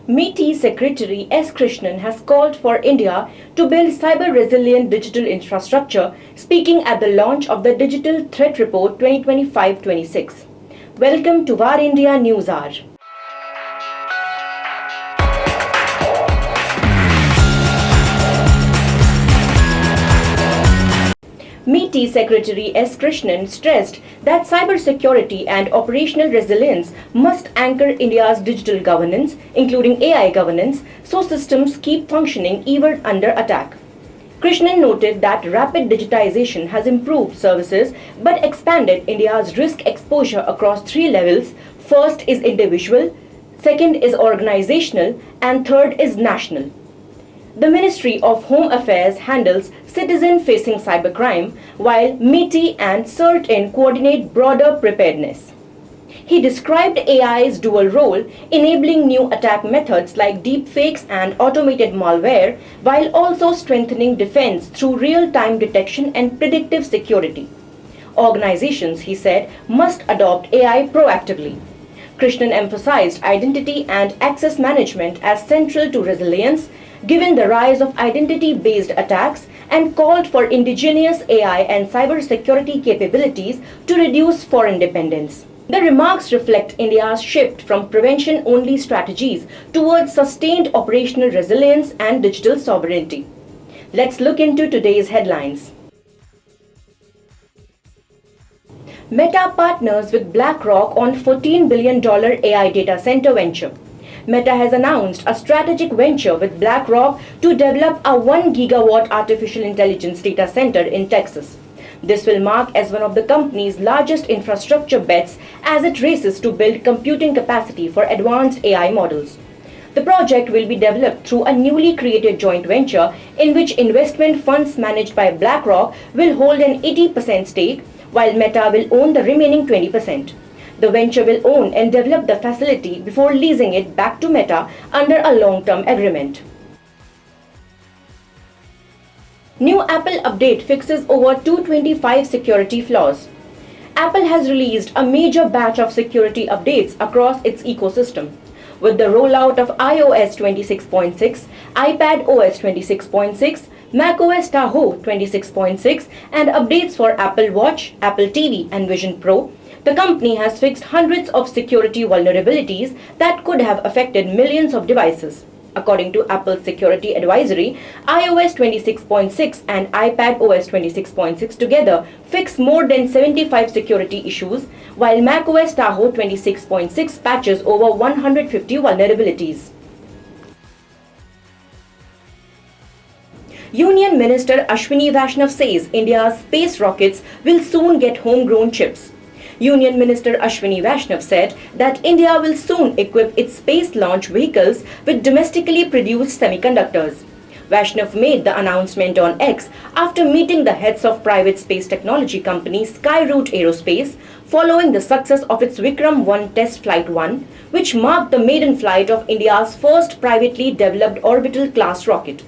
MeitY Secretary S. Krishnan has called for India to build cyber-resilient digital infrastructure, speaking at the launch of the Digital Threat Report 2025-26. Welcome to VARINDIA News Hour. MeitY Secretary S. Krishnan stressed that cybersecurity and operational resilience must anchor India's digital governance, including AI governance, so systems keep functioning even under attack. Krishnan noted that rapid digitization has improved services but expanded India's risk exposure across three levels. First is individual, second is organizational, and third is national. The Ministry of Home Affairs handles citizen-facing cybercrime, while MeitY and CERT-In coordinate broader preparedness. He described AI's dual role, enabling new attack methods like deepfakes and automated malware, while also strengthening defense through real-time detection and predictive security. Organizations, he said, must adopt AI proactively. Krishnan emphasized identity and access management as central to resilience, given the rise of identity-based attacks, and called for indigenous AI and cybersecurity capabilities to reduce foreign dependence. The remarks reflect India's shift from prevention-only strategies towards sustained operational resilience and digital sovereignty. Let's look into today's headlines. Meta partners with BlackRock on $14 billion AI data center venture. Meta has announced a strategic venture with BlackRock to develop a 1 gigawatt artificial intelligence data center in Texas. This will mark as one of the company's largest infrastructure bets as it races to build computing capacity for advanced AI models. The project will be developed through a newly created joint venture in which investment funds managed by BlackRock will hold an 80% stake, while Meta will own the remaining 20%. The venture will own and develop the facility before leasing it back to Meta under a long-term agreement. New Apple update fixes over 225 security flaws. Apple has released a major batch of security updates across its ecosystem. With the rollout of iOS 26.6, iPadOS 26.6, macOS Tahoe 26.6, and updates for Apple Watch, Apple TV, and Vision Pro, the company has fixed hundreds of security vulnerabilities that could have affected millions of devices. According to Apple's security advisory, iOS 26.6 and iPadOS 26.6 together fix more than 75 security issues, while macOS Tahoe 26.6 patches over 150 vulnerabilities. Union Minister Ashwini Vaishnaw says India's space rockets will soon get homegrown chips. Union Minister Ashwini Vaishnaw said that India will soon equip its space launch vehicles with domestically produced semiconductors. Vaishnaw made the announcement on X after meeting the heads of private space technology company Skyroot Aerospace following the success of its Vikram-1 Test Flight 1, which marked the maiden flight of India's first privately developed orbital class rocket.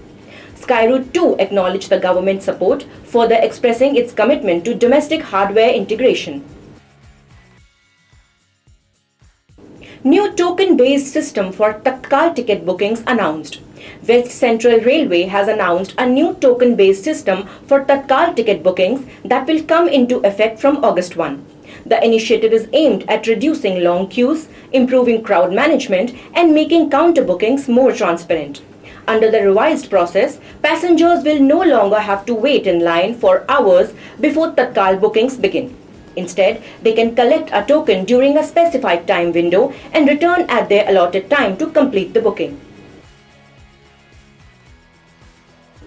Skyroot too acknowledged the government's support, further expressing its commitment to domestic hardware integration. New token-based system for Tatkal ticket bookings announced. West Central Railway has announced a new token-based system for Tatkal ticket bookings that will come into effect from August 1. The initiative is aimed at reducing long queues, improving crowd management, and making counter bookings more transparent. Under the revised process, passengers will no longer have to wait in line for hours before Tatkal bookings begin. Instead, they can collect a token during a specified time window and return at their allotted time to complete the booking.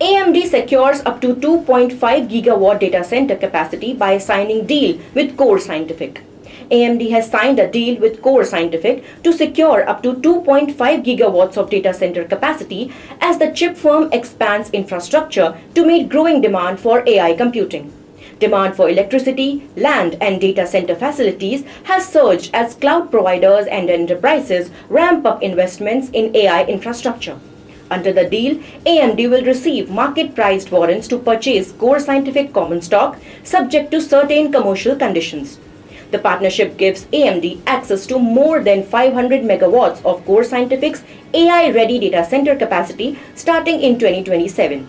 AMD secures up to 2.5 gigawatt data center capacity by signing deal with Core Scientific. AMD has signed a deal with Core Scientific to secure up to 2.5 gigawatts of data center capacity as the chip firm expands infrastructure to meet growing demand for AI computing. Demand for electricity, land, and data center facilities has surged as cloud providers and enterprises ramp up investments in AI infrastructure. Under the deal, AMD will receive market-priced warrants to purchase Core Scientific common stock subject to certain commercial conditions. The partnership gives AMD access to more than 500 megawatts of core scientific's AI-ready data center capacity starting in 2027.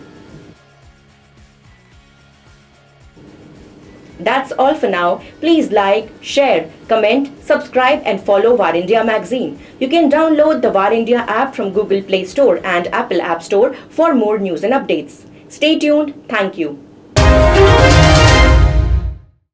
That's all for now. Please like, share, comment, subscribe and follow VARINDIA magazine. You can download the VARINDIA app from Google Play Store and Apple App Store for more news and updates. Stay tuned. Thank you.